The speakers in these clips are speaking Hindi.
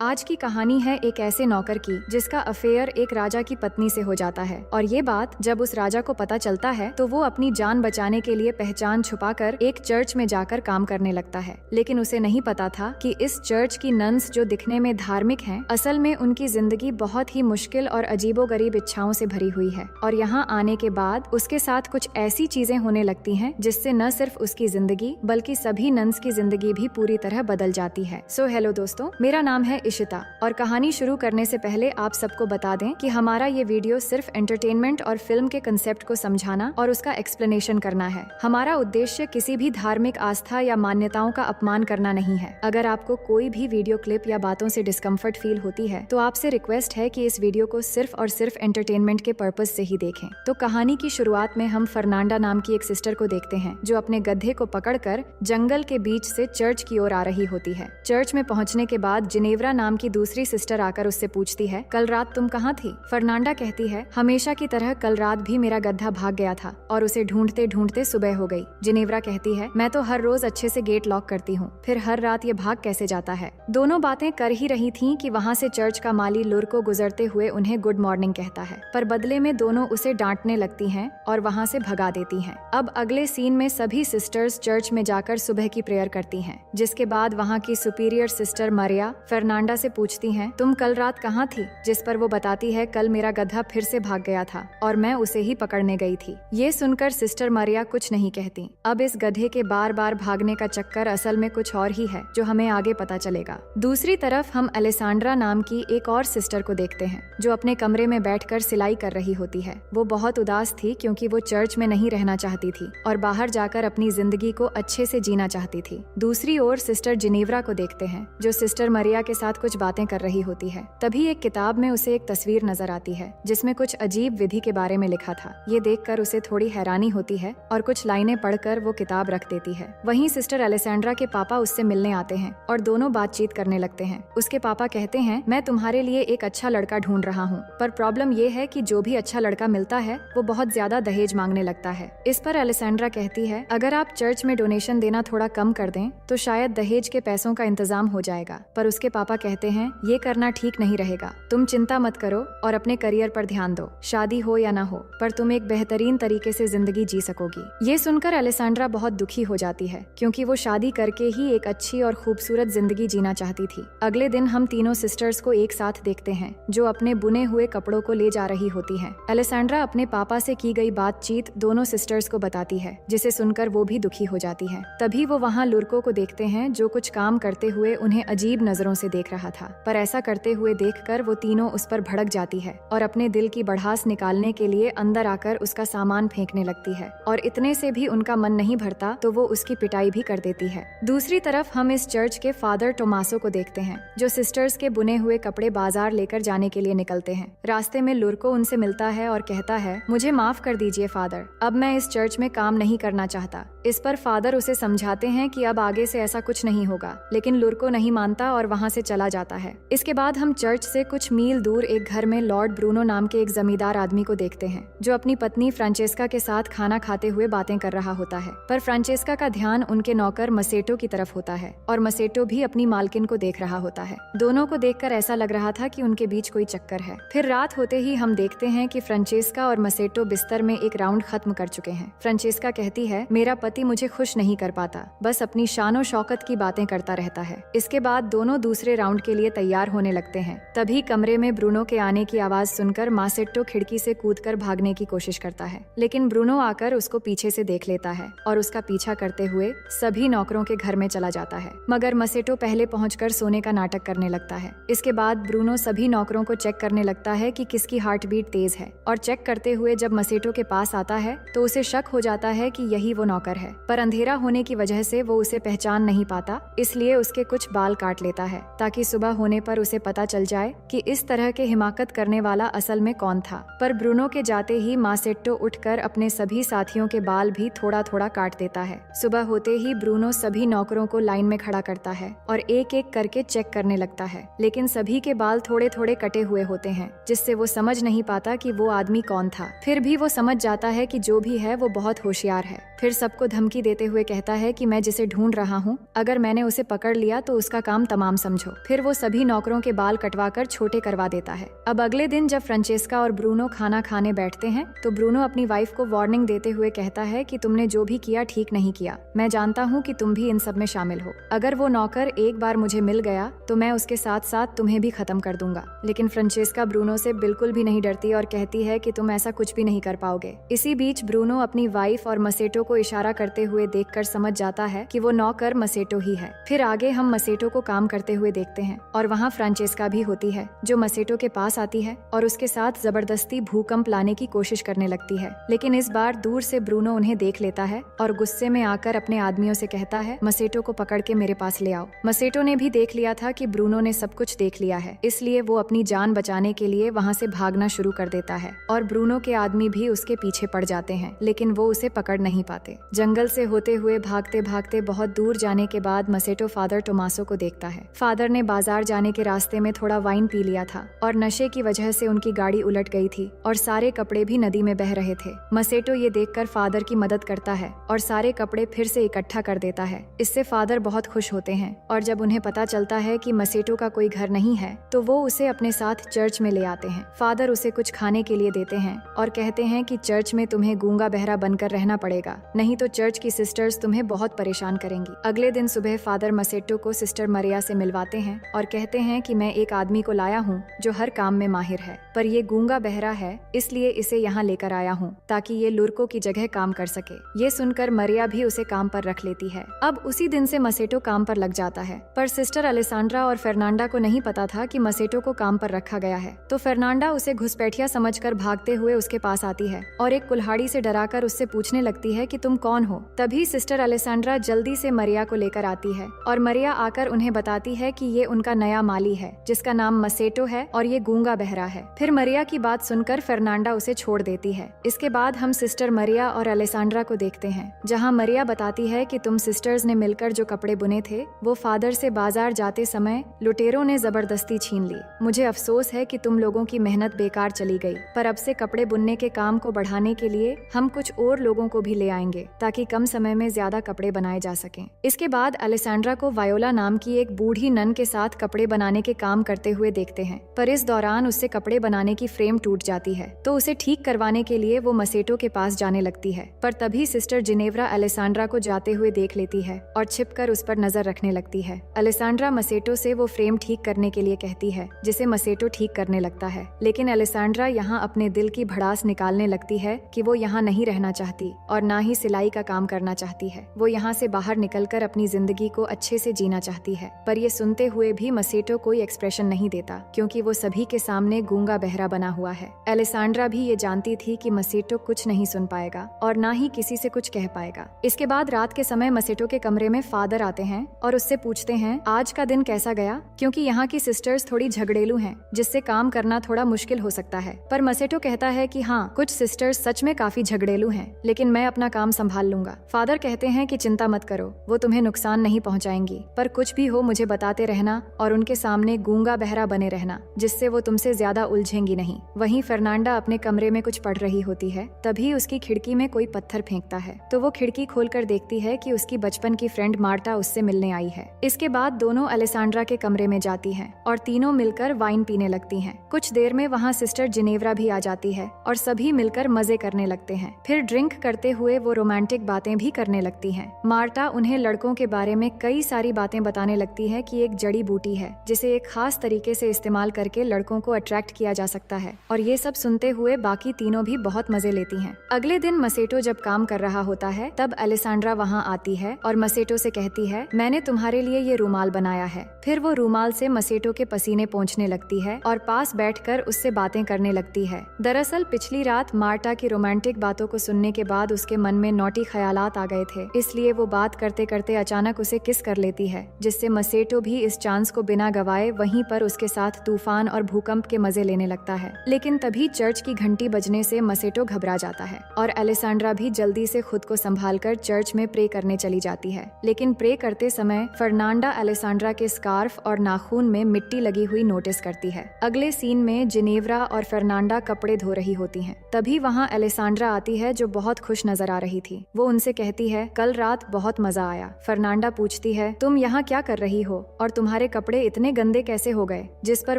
आज की कहानी है एक ऐसे नौकर की जिसका अफेयर एक राजा की पत्नी से हो जाता है और ये बात जब उस राजा को पता चलता है तो वो अपनी जान बचाने के लिए पहचान छुपाकर एक चर्च में जाकर काम करने लगता है। लेकिन उसे नहीं पता था कि इस चर्च की नन्स जो दिखने में धार्मिक हैं, असल में उनकी जिंदगी बहुत ही मुश्किल और अजीबोगरीब इच्छाओं से भरी हुई है। और यहाँ आने के बाद उसके साथ कुछ ऐसी चीजें होने लगती हैं जिससे न सिर्फ उसकी जिंदगी बल्कि सभी नन्स की जिंदगी भी पूरी तरह बदल जाती है। सो हेलो दोस्तों, मेरा नाम है इशिता और कहानी शुरू करने से पहले आप सबको बता दें कि हमारा ये वीडियो सिर्फ एंटरटेनमेंट और फिल्म के कंसेप्ट को समझाना और उसका एक्सप्लेनेशन करना है। हमारा उद्देश्य किसी भी धार्मिक आस्था या मान्यताओं का अपमान करना नहीं है। अगर आपको कोई भी वीडियो क्लिप या बातों से डिस्कम्फर्ट फील होती है तो आपसे रिक्वेस्ट है कि इस वीडियो को सिर्फ और सिर्फ एंटरटेनमेंट के पर्पज से ही देखें। तो कहानी की शुरुआत में हम फर्नांडा नाम की एक सिस्टर को देखते हैं जो अपने गधे को पकड़कर जंगल के बीच से चर्च की ओर आ रही होती है। चर्च में पहुंचने के बाद जिनेवरा नाम की दूसरी सिस्टर आकर उससे पूछती है, कल रात तुम कहाँ थी? फर्नांडा कहती है, हमेशा की तरह कल रात भी मेरा गधा भाग गया था और उसे ढूंढते ढूंढते सुबह हो गई। जिनेवरा कहती है, मैं तो हर रोज अच्छे से गेट लॉक करती हूँ, फिर हर रात ये भाग कैसे जाता है? दोनों बातें कर ही रही थीं कि वहाँ से चर्च का माली लुर को गुजरते हुए उन्हें गुड मॉर्निंग कहता है, पर बदले में दोनों उसे डांटने लगती हैं और वहाँ से भगा देती हैं। अब अगले सीन में सभी सिस्टर्स चर्च में जाकर सुबह की प्रेयर करती हैं, जिसके बाद वहाँ की सुपीरियर सिस्टर मरिया फर्नांडा से पूछती हैं, तुम कल रात कहाँ थी? जिस पर वो बताती है, कल मेरा गधा फिर से भाग गया था और मैं उसे ही पकड़ने गई थी। ये सुनकर सिस्टर मरिया कुछ नहीं कहती। अब इस गधे के बार बार भागने का चक्कर असल में कुछ और ही है जो हमें आगे पता चलेगा। दूसरी तरफ हम अलेसांड्रा नाम की एक और सिस्टर को देखते हैं जो अपने कमरे में बैठकर सिलाई कर रही होती है। वो बहुत उदास थी क्योंकि वो चर्च में नहीं रहना चाहती थी और बाहर जाकर अपनी जिंदगी को अच्छे से जीना चाहती थी। दूसरी ओर सिस्टर जिनेवरा को देखते हैं जो सिस्टर मरिया के साथ कुछ बातें कर रही होती है। तभी एक किताब में उसे एक तस्वीर नजर आती है जिसमें कुछ अजीब विधि के बारे में लिखा था। ये देखकर उसे थोड़ी हैरानी होती है और कुछ लाइनें पढ़कर वो किताब रख देती है। वहीं सिस्टर अलेसेंड्रा के पापा उससे मिलने आते हैं और दोनों बातचीत करने लगते हैं। उसके पापा कहते हैं, मैं तुम्हारे लिए एक अच्छा लड़का ढूंढ रहा हूँ, पर प्रॉब्लम ये है कि जो भी अच्छा लड़का मिलता है वो बहुत ज्यादा दहेज मांगने लगता है। इस पर अलेसेंड्रा कहती है, अगर आप चर्च में डोनेशन देना थोड़ा कम कर दें तो शायद दहेज के पैसों का इंतजाम हो जाएगा। पर उसके पापा कहते हैं, ये करना ठीक नहीं रहेगा, तुम चिंता मत करो और अपने करियर पर ध्यान दो। शादी हो या ना हो, पर तुम एक बेहतरीन तरीके से जिंदगी जी सकोगी। ये सुनकर अलेसांड्रा बहुत दुखी हो जाती है क्योंकि वो शादी करके ही एक अच्छी और खूबसूरत जिंदगी जीना चाहती थी। अगले दिन हम तीनों सिस्टर्स को एक साथ देखते हैं जो अपने बुने हुए कपड़ों को ले जा रही होती हैं। अलेसांड्रा अपने पापा से की गई बातचीत दोनों सिस्टर्स को बताती है, जिसे सुनकर वो भी दुखी हो जाती है। तभी वो वहाँ लुर्को को देखते हैं जो कुछ काम करते हुए उन्हें अजीब नजरों से देख रहा था, पर ऐसा करते हुए देखकर वो तीनों उस पर भड़क जाती है और अपने दिल की भड़ास निकालने के लिए अंदर आकर उसका सामान फेंकने लगती है। और इतने से भी उनका मन नहीं भरता तो वो उसकी पिटाई भी कर देती है। दूसरी तरफ हम इस चर्च के फादर टोमासो को देखते हैं जो सिस्टर्स के बुने हुए कपड़े बाजार लेकर जाने के लिए निकलते हैं। रास्ते में लुर्को उनसे मिलता है और कहता है, मुझे माफ कर दीजिए फादर, अब मैं इस चर्च में काम नहीं करना चाहता। इस पर फादर उसे समझाते हैं कि अब आगे से ऐसा कुछ नहीं होगा, लेकिन लुर्को नहीं मानता और वहाँ से चला जाता है। इसके बाद हम चर्च से कुछ मील दूर एक घर में लॉर्ड ब्रूनो नाम के एक जमींदार आदमी को देखते हैं जो अपनी पत्नी फ्रांचेस्का के साथ खाना खाते हुए बातें कर रहा होता है। पर फ्रांचेस्का का ध्यान उनके नौकर मसेटो की तरफ होता है और मसेटो भी अपनी मालकिन को देख रहा होता है। दोनों को देखकर ऐसा लग रहा था कि उनके बीच कोई चक्कर है। फिर रात होते ही हम देखते हैं कि फ्रांचेस्का और मसेटो बिस्तर में एक राउंड खत्म कर चुके हैं। फ्रांचेस्का कहती है, मेरा पति मुझे खुश नहीं कर पाता, बस अपनी शानो शौकत की बातें करता रहता है। इसके बाद दोनों दूसरे राउंड के लिए तैयार होने लगते हैं। तभी कमरे में ब्रूनो के आने की आवाज सुनकर मासेट्टो खिड़की से कूदकर भागने की कोशिश करता है, लेकिन ब्रूनो आकर उसको पीछे से देख लेता है और उसका पीछा करते हुए सभी नौकरों के घर में चला जाता है। मगर मसेटो पहले पहुंचकर सोने का नाटक करने लगता है। इसके बाद ब्रूनो सभी नौकरों को चेक करने लगता है कि किसकी हार्ट बीट तेज है और चेक करते हुए जब मसेटो के पास आता है तो उसे शक हो जाता है कि यही वो नौकर है, पर अंधेरा होने की वजह से वो उसे पहचान नहीं पाता, इसलिए उसके कुछ बाल काट लेता है ताकि सुबह होने पर उसे पता चल जाए कि इस तरह के हिमाकत करने वाला असल में कौन था। पर ब्रूनो के जाते ही मासेट्टो उठकर अपने सभी साथियों के बाल भी थोड़ा थोड़ा काट देता है। सुबह होते ही ब्रूनो सभी नौकरों को लाइन में खड़ा करता है और एक एक करके चेक करने लगता है, लेकिन सभी के बाल थोड़े थोड़े कटे हुए होते हैं जिससे वो समझ नहीं पाता कि वो आदमी कौन था। फिर भी वो समझ जाता है कि जो भी है वो बहुत होशियार है। फिर सबको धमकी देते हुए कहता है कि मैं जिसे ढूंढ रहा हूँ, अगर मैंने उसे पकड़ लिया तो उसका काम तमाम समझो। फिर वो सभी नौकरों के बाल कटवाकर छोटे करवा देता है। अब अगले दिन जब फ्रांचेस्का और ब्रूनो खाना खाने बैठते हैं तो ब्रूनो अपनी वाइफ को वार्निंग देते हुए कहता है कि तुमने जो भी किया ठीक नहीं किया। मैं जानता हूँ कि तुम भी इन सब में शामिल हो। अगर वो नौकर एक बार मुझे मिल गया तो मैं उसके साथ साथ तुम्हें भी खत्म कर दूंगा। लेकिन फ्रांचेस्का ब्रूनो से बिल्कुल भी नहीं डरती और कहती है कि तुम ऐसा कुछ भी नहीं कर पाओगे। इसी बीच ब्रूनो अपनी वाइफ और मसेटो को इशारा करते हुए देखकर समझ जाता है कि वो नौकर मसेटो ही है। फिर आगे हम मसेटो को काम करते हुए देखते हैं और वहाँ फ्रांचेस्का भी होती है जो मसेटो के पास आती है और उसके साथ जबरदस्ती भूकंप लाने की कोशिश करने लगती है। लेकिन इस बार दूर से ब्रूनो उन्हें देख लेता है और गुस्से में आकर अपने आदमियों से कहता है, मसेटो को पकड़ के मेरे पास ले आओ। मसेटो ने भी देख लिया था कि ब्रूनो ने सब कुछ देख लिया है, इसलिए वो अपनी जान बचाने के लिए वहाँ से भागना शुरू कर देता है और ब्रूनो के आदमी भी उसके पीछे पड़ जाते हैं, लेकिन वो उसे पकड़ नहीं पाते। जंगल से होते हुए भागते भागते बहुत दूर जाने के बाद मसेटो फादर टोमासो को देखता है। फादर ने बाजार जाने के रास्ते में थोड़ा वाइन पी लिया था और नशे की वजह से उनकी गाड़ी उलट गई थी और सारे कपड़े भी नदी में बह रहे थे। मसेटो ये देखकर फादर की मदद करता है और सारे कपड़े फिर से इकट्ठा कर देता है। इससे फादर बहुत खुश होते हैं और जब उन्हें पता चलता है कि मसेटो का कोई घर नहीं है तो वो उसे अपने साथ चर्च में ले आते हैं। फादर उसे कुछ खाने के लिए देते हैं और कहते हैं कि चर्च में तुम्हें गूंगा बहरा बनकर रहना पड़ेगा, नहीं तो चर्च की सिस्टर्स तुम्हें बहुत परेशान करेंगी। अगले दिन सुबह फादर मसेटो को सिस्टर मरिया से मिलवाते हैं और कहते हैं कि मैं एक आदमी को लाया हूँ जो हर काम में माहिर है, पर ये गूंगा बहरा है इसलिए इसे यहाँ लेकर आया हूँ ताकि ये लुर्को की जगह काम कर सके। ये सुनकर मरिया भी उसे काम पर रख लेती है। अब उसी दिन से मसेटो काम पर लग जाता है, पर सिस्टर अलेसांड्रा और फर्नांडा को नहीं पता था कि मसेटो को काम पर रखा गया है। तो फर्नांडा उसे घुसपैठिया समझकर भागते हुए उसके पास आती है और एक कुल्हाड़ी से डराकर उससे पूछने लगती है कि तुम कौन हो। तभी सिस्टर अलेसांड्रा जल्दी से मरिया को लेकर आती है और मरिया आकर उन्हें बताती है कि ये उनका नया माली है जिसका नाम मसेटो है और ये गूंगा बहरा है। फिर मरिया की बात सुनकर फर्नांडा उसे छोड़ देती है। इसके बाद हम सिस्टर मरिया और अलेसांड्रा को देखते हैं जहाँ मरिया बताती है कि तुम सिस्टर्स ने मिलकर जो कपड़े बुने थे वो फादर से बाजार जाते समय लुटेरों ने जबरदस्ती छीन ली। मुझे अफसोस है कि तुम लोगों की मेहनत बेकार चली गई, पर अब से कपड़े बुनने के काम को बढ़ाने के लिए हम कुछ और लोगों को भी ले आएंगे ताकि कम समय में ज्यादा कपड़े बनाए जा सकें। इसके बाद अलेसांड्रा को वायोला नाम की एक बूढ़ी नन के साथ कपड़े बनाने के काम करते हुए देखते हैं, पर इस दौरान उससे कपड़े बनाने की फ्रेम टूट जाती है तो उसे ठीक करवाने के लिए वो मसेटो के पास जाने लगती है। पर तभी सिस्टर जिनेव्रा अलेसांड्रा को जाते हुए देख लेती है और छिपकर उस पर नजर रखने लगती है। अलेसांड्रा मसेटो से वो फ्रेम ठीक करने के लिए कहती है जिसे मसेटो ठीक करने लगता है, लेकिन अलेसांड्रा यहाँ अपने दिल की भड़ास निकालने लगती है कि वो यहाँ नहीं रहना चाहती और ना ही सिलाई का काम करना चाहती है। वो यहाँ से बाहर निकलकर अपनी जिंदगी को अच्छे से जीना चाहती है। पर ये सुनते हुए भी मसेटो कोई एक्सप्रेशन नहीं देता क्योंकि वो सभी के सामने गूंगा बहरा बना हुआ है। अलेसांड्रा भी ये जानती थी कि मसेटो कुछ नहीं सुन पाएगा और ना ही किसी से कुछ कह पाएगा। इसके बाद रात के समय मसेटो के कमरे में फादर आते हैं और उससे पूछते हैं आज का दिन कैसा गया, क्योंकि यहाँ की सिस्टर्स थोड़ी झगड़ेलू हैं जिससे काम करना थोड़ा मुश्किल हो सकता है। पर मसेटो कहता है कि हाँ, कुछ सिस्टर्स सच में काफी झगड़ेलू हैं, लेकिन मैं अपना काम संभाल लूंगा। फादर कहते हैं कि चिंता मत करो, वो तुम्हें नुकसान नहीं पहुँचाएंगी, पर कुछ भी हो मुझे बताते रहना और उनके सामने गूंगा बहरा बने रहना जिससे वो तुमसे ज्यादा उलझेंगी नहीं। वहीं फर्नांडा अपने कमरे में कुछ पढ़ रही होती है, तभी उसकी खिड़की में कोई पत्थर फेंकता है तो वो खिड़की खोलकर देखती है कि उसकी बचपन की फ्रेंड मार्टा उससे मिलने आई है। इसके बाद दोनों अलेसांड्रा के कमरे में जाती हैं और तीनों मिलकर वाइन पीने लगती हैं। कुछ देर में वहाँ सिस्टर जिनेव्रा भी आ जाती है और सभी मिलकर मजे करने लगते हैं। फिर ड्रिंक करते हुए वो रोमांटिक बातें भी करने लगती हैं। मार्टा उन्हें लड़कों के बारे में कई सारी बातें बताने लगती है कि एक जड़ी बूटी है जिसे एक खास तरीके से इस्तेमाल करके लड़कों को अट्रैक्ट किया जा सकता है, और ये सब सुनते हुए बाकी तीनों भी बहुत मजे लेती हैं। अगले दिन मसेटो जब काम कर रहा होता है तब अलेसांड्रा वहाँ आती है और मसेटो से कहती है मैंने तुम्हारे लिए ये रूमाल बनाया है। फिर वो रूमाल से मसेटो के पसीने पोंछने लगती है और पास बैठकर उससे बातें करने लगती है। दरअसल पिछली रात मार्टा की रोमांटिक बातों को सुनने के बाद उसके मन में नौटी ख्यालात आ गए थे, इसलिए वो बात करते करते अचानक उसे किस कर लेती है, जिससे मसेटो भी इस चांस को बिना गवाए वहीं पर उसके साथ तूफान और भूकंप के मजे लेने लगता है। लेकिन तभी चर्च की घंटी बजने से मसेटो घबरा जाता है और अलेसांड्रा भी जल्दी से खुद को संभालकर चर्च में प्रे करने चली जाती है। लेकिन प्रे करते समय फर्नांडा अलेसांड्रा के स्कार्फ और नाखून में मिट्टी लगी हुई नोटिस करती है। अगले सीन में जिनेव्रा और फर्नांडा कपड़े धो रही होती हैं। तभी वहाँ अलेसांड्रा आती है जो बहुत खुश नजर आ रही थी। वो उनसे कहती है कल रात बहुत मजा आया। फर्नांडा पूछती है तुम यहाँ क्या कर रही हो और तुम्हारे तुम्हारे कपड़े इतने गंदे कैसे हो गए? जिस पर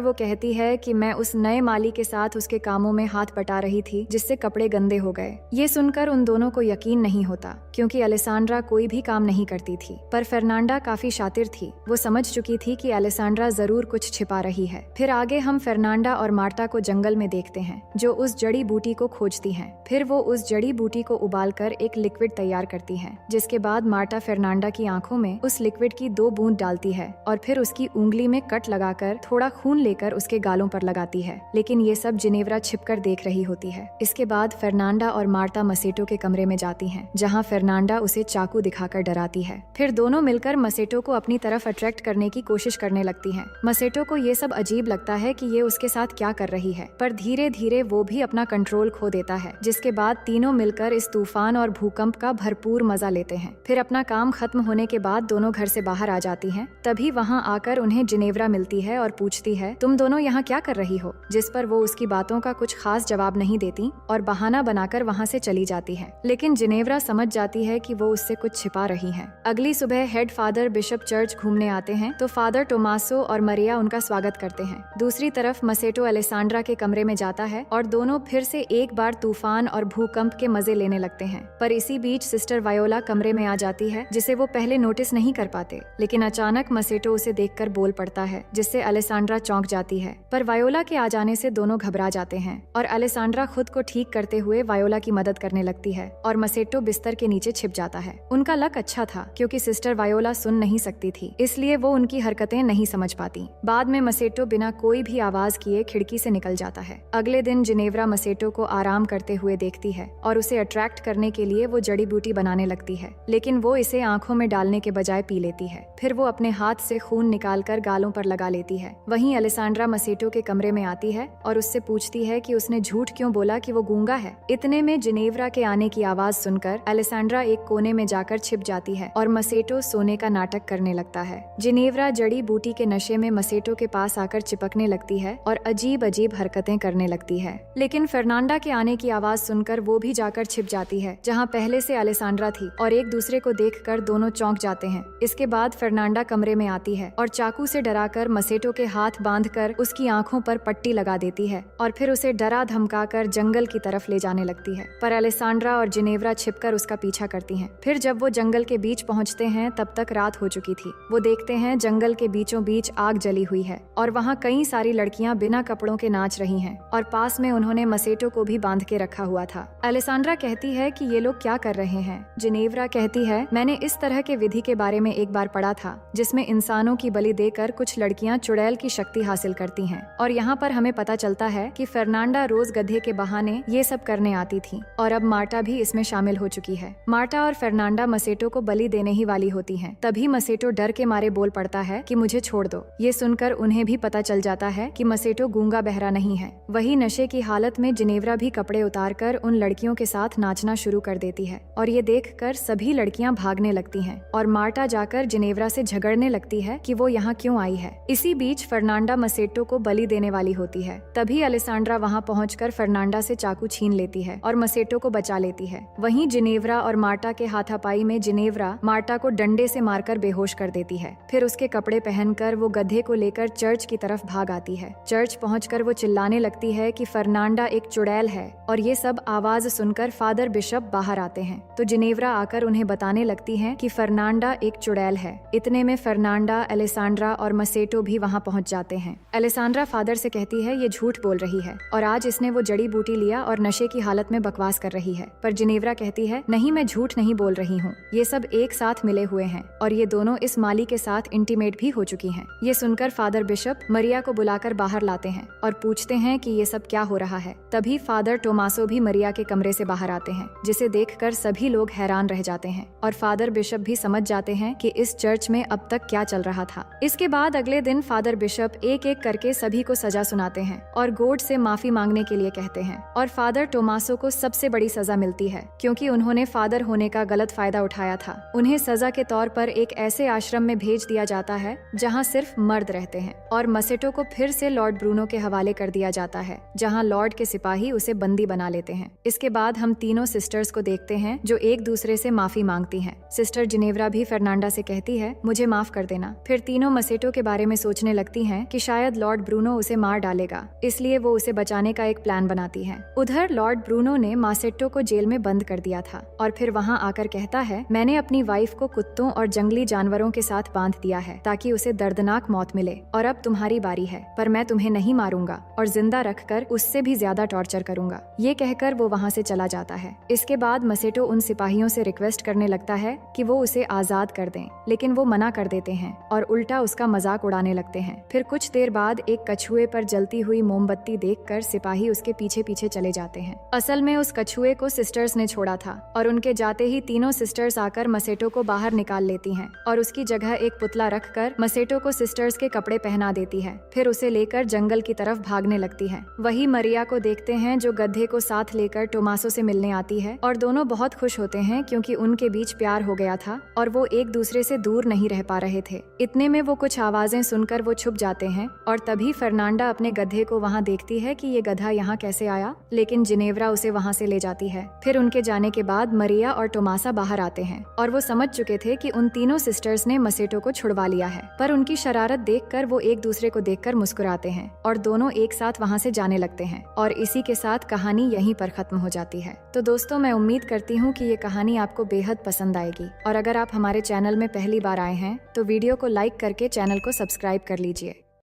वो कहती है कि मैं उस नए माली के साथ उसके कामों में हाथ बटा रही थी जिससे कपड़े गंदे हो गए। ये सुनकर उन दोनों को यकीन नहीं होता क्योंकि अलेसांड्रा कोई भी काम नहीं करती थी, पर फर्नांडा काफी शातिर थी। वो समझ चुकी थी कि अलेसांड्रा जरूर कुछ छिपा रही है। फिर आगे हम फर्नांडा और मार्टा को जंगल में देखते हैं जो उस जड़ी बूटी को खोजती हैं। फिर वो उस जड़ी बूटी को उबालकर एक लिक्विड तैयार करती हैं, जिसके बाद मार्टा फर्नांडा की आंखों में उस लिक्विड की 2 बूंद डालती है और फिर उसकी उंगली में कट लगाकर थोड़ा खून लेकर उसके गालों पर लगाती है। लेकिन ये सब जिनेव्रा छिपकर देख रही होती है। इसके बाद फर्नांडा और मार्टा मसेटो के कमरे में जाती हैं, जहां फर्नांडा उसे चाकू दिखाकर डराती है। फिर दोनों मिलकर मसेटो को अपनी तरफ अट्रैक्ट करने की कोशिश करने लगती हैं। मसेटो को ये सब अजीब लगता है कि ये उसके साथ क्या कर रही है, पर धीरे धीरे वो भी अपना कंट्रोल खो देता है, जिसके बाद तीनों मिलकर इस तूफान और भूकंप का भरपूर मजा लेते हैं। फिर अपना काम खत्म होने के बाद दोनों घर से बाहर आ जाती हैं। तभी वहाँ आकर उन्हें जिनेव्रा मिलती है और पूछती है, तुम दोनों यहाँ क्या कर रही हो? जिस पर वो उसकी बातों का कुछ खास जवाब नहीं देती और बहाना बनाकर वहाँ से चली जाती है। लेकिन जिनेव्रा समझ जाती है कि वो उससे कुछ छिपा रही है। अगली सुबह हेड फादर बिशप चर्च घूमने आते हैं तो फादर टोमासो और मरिया उनका स्वागत करते हैं। दूसरी तरफ मसेटो अलेसांड्रा के कमरे में जाता है और दोनों फिर से एक बार तूफान और भूकंप के मजे लेने लगते हैं। पर इसी बीच सिस्टर वायोला कमरे में आ जाती है, जिसे वो पहले नोटिस नहीं कर पाते। लेकिन अचानक मसेटो उसे देखकर बोल पड़ता है, जिससे अलेसांड्रा चौंक जाती है। पर वायोला के आ जाने से दोनों घबरा जाते हैं और अलेसांड्रा खुद को ठीक करते हुए वायोला की मदद करने लगती है और मसेटो बिस्तर के नीचे छिप जाता है। उनका लक अच्छा था क्योंकि सिस्टर वायोला सुन नहीं सकती थी, इसलिए वो उनकी हरकतें नहीं समझ पाती। बाद में मसेटो बिना कोई भी आवाज किए खिड़की से निकल जाता है। अगले दिन जिनेव्रा मसेटो को आराम करते हुए देखती है और उसे अट्रैक्ट करने के लिए वो जड़ी बूटी बनाने लगती है, लेकिन वो इसे आंखों में डालने के बजाय पी लेती है। फिर वो अपने हाथ से खून निकालकर गालों पर लगा लेती है। वहीं अलेसांड्रा मसेटो के कमरे में आती है और उससे पूछती है कि उसने झूठ क्यों बोला कि वो गूंगा है। इतने में जिनेव्रा के आने की आवाज सुनकर अलेसांड्रा एक कोने में जाकर छिप जाती है और मसेटो सोने का नाटक करने लगता है। जिनेव्रा जड़ी बूटी के नशे में मसेटो के पास आकर चिपकने लगती है और अजीब अजीब हरकतें करने लगती है। लेकिन फर्नांडा के आने की आवाज सुनकर वो भी जाकर छिप जाती है जहाँ पहले से अलेसांड्रा थी और एक दूसरे को देखकर दोनों चौंक जाते हैं। इसके बाद फर्नांडा कमरे में आती है और चाकू से डराकर मसेटो के हाथ बांधकर उसकी आंखों पर पट्टी लगा देती है और फिर उसे डरा धमकाकर जंगल की तरफ ले जाने लगती है। पर अलेसांड्रा और जिनेव्रा छिपकर उसका पीछा करती हैं। फिर जब वो जंगल के बीच पहुंचते हैं तब तक रात हो चुकी थी। वो देखते हैं जंगल के बीचों बीच आग जली हुई है और वहाँ कई सारी लड़कियां बिना कपड़ों के नाच रही हैं और पास में उन्होंने मसेटो को भी बांध के रखा हुआ था। अलेसांड्रा कहती है कि ये लोग क्या कर रहे हैं। जिनेव्रा कहती है, मैंने इस तरह के विधि के बारे में एक बार पढ़ा था जिसमें इंसानों की बलि देकर कुछ लड़कियां चुड़ैल की शक्ति हासिल करती हैं और यहाँ पर हमें पता चलता है कि फर्नांडा रोज गधे के बहाने ये सब करने आती थी और अब मार्टा भी इसमें शामिल हो चुकी है। मार्टा और फर्नांडा मसेटो को बलि देने ही वाली होती हैं। तभी मसेटो डर के मारे बोल पड़ता है कि मुझे छोड़ दो। ये सुनकर उन्हें भी पता चल जाता है कि मसेटो गूंगा बहरा नहीं है। वही नशे की हालत में जिनेव्रा भी कपड़े उतारकर उन लड़कियों के साथ नाचना शुरू कर देती है और ये देखकर सभी लड़कियां भागने लगती हैं और मार्टा जाकर जिनेव्रा से झगड़ने लगती है कि वो यहाँ क्यों आई है। इसी बीच फर्नांडा मसेटो को बलि देने वाली होती है। तभी अलेसांड्रा वहाँ पहुंचकर फर्नांडा से चाकू छीन लेती है और मसेटो को बचा लेती है। वहीं जिनेव्रा और मार्टा के हाथापाई में जिनेव्रा मार्टा को डंडे से मारकर बेहोश कर देती है। फिर उसके कपड़े पहनकर वो गधे को लेकर चर्च की तरफ भाग आती है। चर्च पहुंचकर वो चिल्लाने लगती है कि फर्नांडा एक चुड़ैल है और ये सब आवाज सुनकर फादर बिशप बाहर आते हैं तो जिनेव्रा आकर उन्हें बताने लगती है कि फर्नांडा एक चुड़ैल है। इतने में फर्नांडा, अलेसांड्रा और मसेटो भी वहाँ पहुँच जाते हैं। अलेसांड्रा फादर से कहती है ये झूठ बोल रही है और आज इसने वो जड़ी बूटी लिया और नशे की हालत में बकवास कर रही है। पर जिनेव्रा कहती है, नहीं, मैं झूठ नहीं बोल रही हूँ, ये सब एक साथ मिले हुए हैं और ये दोनों इस माली के साथ इंटीमेट भी हो चुकी हैं। ये सुनकर फादर बिशप मरिया को बुलाकर बाहर लाते हैं और पूछते हैं कि ये सब क्या हो रहा है। तभी फादर टोमासो भी मरिया के कमरे से बाहर आते हैं, जिसे देखकर सभी लोग हैरान रह जाते हैं और फादर बिशप भी समझ जाते हैं कि इस चर्च में अब तक क्या चल रहा था। इसके बाद अगले दिन फादर बिशप एक एक करके सभी को सजा सुनाते हैं और गॉड से माफी मांगने के लिए कहते हैं और फादर टोमासो को सबसे बड़ी सजा मिलती है क्योंकि उन्होंने फादर होने का गलत फायदा उठाया था। उन्हें सजा के तौर पर एक ऐसे आश्रम में भेज दिया जाता है जहाँ सिर्फ मर्द रहते हैं और मसेटो को फिर से लॉर्ड ब्रूनो के हवाले कर दिया जाता है जहाँ लॉर्ड के सिपाही उसे बंदी बना लेते हैं। इसके बाद हम तीनों सिस्टर्स को देखते हैं जो एक दूसरे से माफी मांगती हैं। सिस्टर जिनेव्रा भी फर्नांडा से कहती है, मुझे माफ कर देना। फिर तीनों मसेटो के बारे में सोचने लगती हैं कि शायद लॉर्ड ब्रूनो उसे मार डालेगा, इसलिए वो उसे बचाने का एक प्लान बनाती है। उधर लॉर्ड ब्रूनो ने मासेट्टो को जेल में बंद कर दिया था और फिर वहाँ आकर कहता है, मैंने अपनी वाइफ को कुत्तों और जंगली जानवरों के साथ बांध दिया है ताकि उसे दर्दनाक मौत मिले, और अब तुम्हारी बारी है, पर मैं तुम्हें नहीं मारूंगा और जिंदा रखकर उससे भी ज्यादा टॉर्चर करूंगा। ये कहकर वो वहाँ से चला जाता है। इसके बाद मसेटो उन सिपाहियों से रिक्वेस्ट करने लगता है कि वो उसे आजाद कर दें, लेकिन वो मना कर देते हैं और उल्टा उसका मजाक उड़ाने लगते हैं। फिर कुछ देर बाद एक कछुए पर जलती हुई मोमबत्ती देखकर सिपाही उसके पीछे पीछे चले जाते हैं। असल में उस कछुए को सिस्टर्स ने छोड़ा था और उनके जाते ही तीनों सिस्टर्स आकर मसेटो को बाहर निकाल लेती हैं और उसकी जगह एक पुतला रखकर मसेटो को सिस्टर्स के कपड़े पहना देती है। फिर उसे लेकर जंगल की तरफ भागने लगती है। वही मरिया को देखते हैं जो गधे को साथ लेकर टोमासो से मिलने आती है और दोनों बहुत खुश होते हैं क्योंकि उनके बीच प्यार हो गया था और वो एक दूसरे से दूर नहीं रह पा रहे थे। इतने में वो कुछ आवाजें सुनकर वो छुप जाते हैं और तभी फर्नांडा अपने गधे को वहाँ देखती है कि ये गधा यहाँ कैसे आया, लेकिन जिनेव्रा उसे वहाँ से ले जाती है। फिर उनके जाने के बाद मरिया और टोमासा बाहर आते हैं और वो समझ चुके थे कि उन तीनों सिस्टर्स ने मसेटो को छुड़वा लिया है, पर उनकी शरारत देखकर वो एक दूसरे को देखकर मुस्कुराते हैं और दोनों एक साथ वहाँ से जाने लगते हैं और इसी के साथ कहानी यहीं पर खत्म हो जाती है। तो दोस्तों, मैं उम्मीद करती हूँ कि ये कहानी आपको बेहद पसंद आएगी और अगर आप हमारे चैनल में पहली बार आए हैं तो वीडियो को लाइक करके चैनल को सब्सक्राइब कर लीजिए।